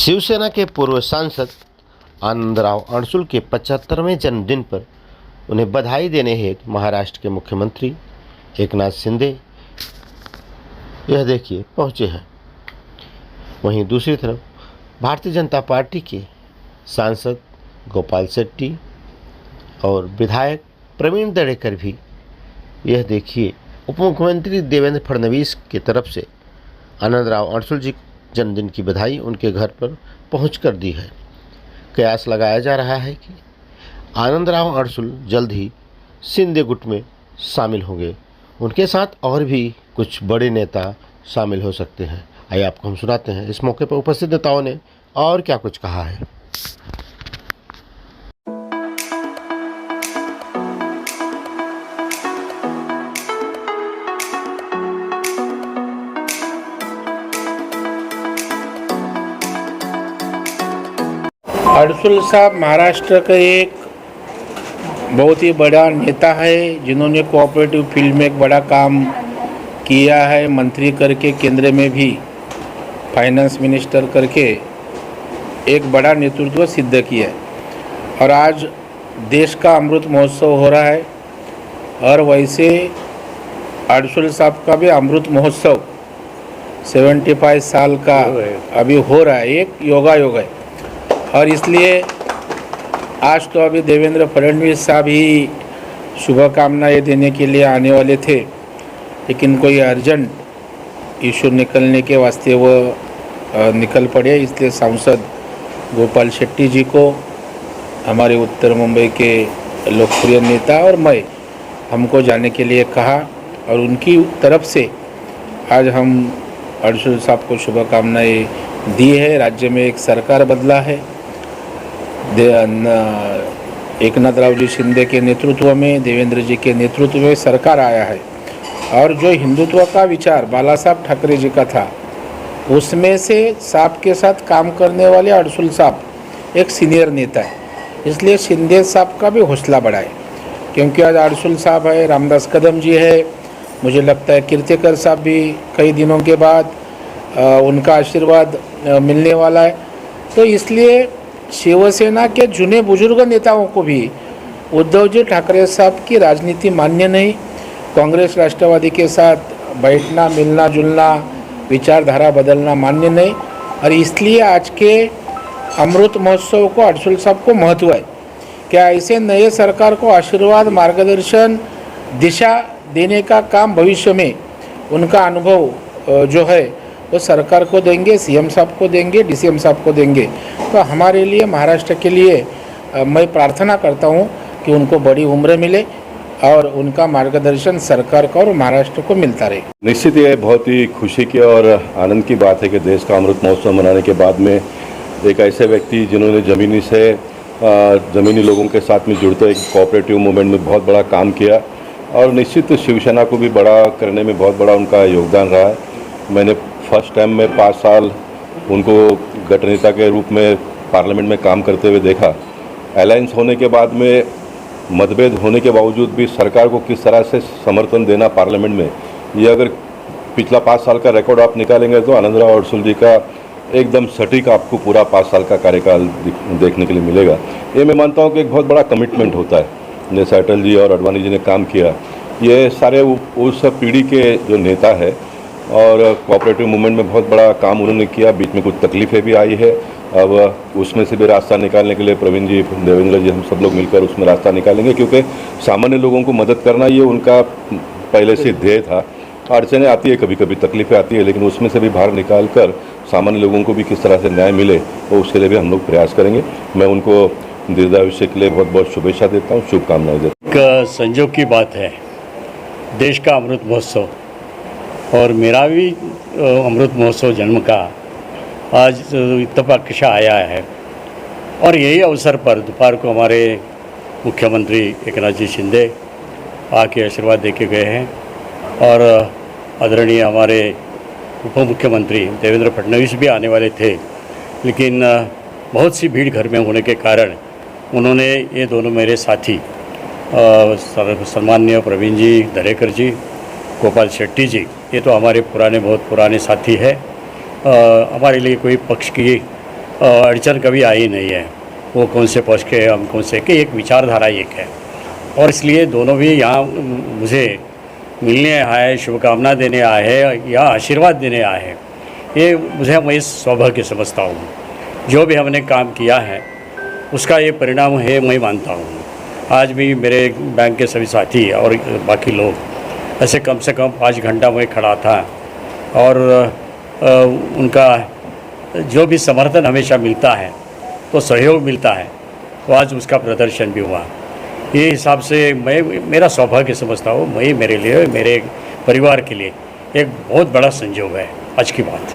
शिवसेना के पूर्व सांसद आनंदराव अडसूळ के 75वें जन्मदिन पर उन्हें बधाई देने हेतु महाराष्ट्र के मुख्यमंत्री एकनाथ शिंदे यह देखिए पहुंचे हैं। वहीं दूसरी तरफ भारतीय जनता पार्टी के सांसद गोपाल शेट्टी और विधायक प्रवीण दरेकर भी यह देखिए उप मुख्यमंत्री देवेंद्र फडणवीस की तरफ से आनंदराव अडसूळ जी जन्मदिन की बधाई उनके घर पर पहुँच कर दी है। कयास लगाया जा रहा है कि आनंदराव अडसूळ जल्द ही शिंदे गुट में शामिल होंगे। उनके साथ और भी कुछ बड़े नेता शामिल हो सकते हैं। आइए आपको हम सुनाते हैं इस मौके पर उपस्थित नेताओं ने और क्या कुछ कहा है। अडसूळ साहब महाराष्ट्र का एक बहुत ही बड़ा नेता है, जिन्होंने कोऑपरेटिव फील्ड में एक बड़ा काम किया है। मंत्री करके केंद्र में भी फाइनेंस मिनिस्टर करके एक बड़ा नेतृत्व सिद्ध किया है। और आज देश का अमृत महोत्सव हो रहा है और वैसे अडसूळ साहब का भी अमृत महोत्सव 75 साल का अभी हो रहा है। एक योग है और इसलिए आज तो अभी देवेंद्र फडणवीस साहब ही शुभकामनाएं देने के लिए आने वाले थे, लेकिन कोई अर्जेंट इशू निकलने के वास्ते वो निकल पड़े। इसलिए सांसद गोपाल शेट्टी जी को, हमारे उत्तर मुंबई के लोकप्रिय नेता और मैं, हमको जाने के लिए कहा और उनकी तरफ से आज हम अडसूळ साहब को शुभकामनाएं दी है। राज्य में एक सरकार बदला है, एकनाथराव जी शिंदे के नेतृत्व में, देवेंद्र जी के नेतृत्व में सरकार आया है। और जो हिंदुत्व का विचार बाला साहब ठाकरे जी का था, उसमें से साहब के साथ काम करने वाले अडसूळ साहब एक सीनियर नेता है। इसलिए शिंदे साहब का भी हौसला बढ़ा है, क्योंकि आज अडसूळ साहब है, रामदास कदम जी है, मुझे लगता है कीर्तिकर साहब भी कई दिनों के बाद उनका आशीर्वाद मिलने वाला है। तो इसलिए शिवसेना के जुने बुजुर्ग नेताओं को भी उद्धव जी ठाकरे साहब की राजनीति मान्य नहीं, कांग्रेस राष्ट्रवादी के साथ बैठना, मिलना जुलना, विचारधारा बदलना मान्य नहीं। और इसलिए आज के अमृत महोत्सव को अडसूळ साहब को महत्व है। क्या ऐसे नए सरकार को आशीर्वाद, मार्गदर्शन, दिशा देने का काम भविष्य में उनका अनुभव जो है वो सरकार को देंगे, सीएम साहब को देंगे, डीसीएम साहब को देंगे। तो हमारे लिए, महाराष्ट्र के लिए मैं प्रार्थना करता हूँ कि उनको बड़ी उम्र मिले और उनका मार्गदर्शन सरकार को और महाराष्ट्र को मिलता रहे। निश्चित ये बहुत ही खुशी की और आनंद की बात है कि देश का अमृत महोत्सव मनाने के बाद में एक ऐसे व्यक्ति जिन्होंने ज़मीनी लोगों के साथ में जुड़ते एक कोऑपरेटिव मूवमेंट में बहुत बड़ा काम किया और निश्चित शिवसेना को भी बड़ा करने में बहुत बड़ा उनका योगदान रहा है। मैंने फर्स्ट टाइम में 5 साल उनको गठनेता के रूप में पार्लियामेंट में काम करते हुए देखा। अलायंस होने के बाद में मतभेद होने के बावजूद भी सरकार को किस तरह से समर्थन देना पार्लियामेंट में, ये अगर पिछला 5 साल का रिकॉर्ड आप निकालेंगे तो आनंदराव अडसूळ जी का एकदम सटीक आपको पूरा 5 साल का कार्यकाल देखने के लिए मिलेगा। ये मैं मानता हूँ कि एक बहुत बड़ा कमिटमेंट होता है। जैसे अटल जी और अडवाणी जी ने काम किया, ये सारे उस पीढ़ी के जो नेता है और कोऑपरेटिव मूवमेंट में बहुत बड़ा काम उन्होंने किया। बीच में कुछ तकलीफ़ें भी आई है, अब उसमें से भी रास्ता निकालने के लिए प्रवीण जी, देवेंद्र जी, हम सब लोग मिलकर उसमें रास्ता निकालेंगे, क्योंकि सामान्य लोगों को मदद करना ये उनका पहले से ध्येय था। अड़चनें आती है, कभी कभी तकलीफ़ें आती है, लेकिन उसमें से भी बाहर निकाल कर सामान्य लोगों को भी किस तरह से न्याय मिले तो उसके लिए भी हम लोग प्रयास करेंगे। मैं उनको दीर्घायुष्य के लिए बहुत बहुत शुभेच्छा देता हूँ, शुभकामनाएं देता हूँ। एक संयोग की बात है, देश का अमृत महोत्सव और मेरा भी अमृत महोत्सव जन्म का आज इत्तेफाक आया है। और यही अवसर पर दोपहर को हमारे मुख्यमंत्री एकनाथ जी शिंदे आके आशीर्वाद दे के गए हैं और आदरणीय हमारे उप मुख्यमंत्री देवेंद्र फडणवीस भी आने वाले थे, लेकिन बहुत सी भीड़ घर में होने के कारण उन्होंने, ये दोनों मेरे साथी सम्माननीय प्रवीण जी, दरेकर जी, गोपाल शेट्टी जी, ये तो हमारे बहुत पुराने साथी हैं। हमारे लिए कोई पक्ष की अड़चन कभी आई नहीं है। वो कौन से पक्ष के, हम कौन से के, एक विचारधारा एक है। और इसलिए दोनों भी यहाँ मुझे मिलने आए, शुभकामना देने आए हैं या आशीर्वाद देने आए हैं। ये मुझे, मैं सौभाग्य समझता हूँ। जो भी हमने काम किया है उसका ये परिणाम है, मैं मानता हूँ। आज भी मेरे बैंक के सभी साथी और बाकी लोग ऐसे कम से कम 5 घंटा मैं खड़ा था और उनका जो भी समर्थन हमेशा मिलता है, तो सहयोग मिलता है, तो आज उसका प्रदर्शन भी हुआ। ये हिसाब से मैं मेरा सौभाग्य समझता हूँ। मैं, मेरे लिए, मेरे परिवार के लिए एक बहुत बड़ा संयोग है आज की बात।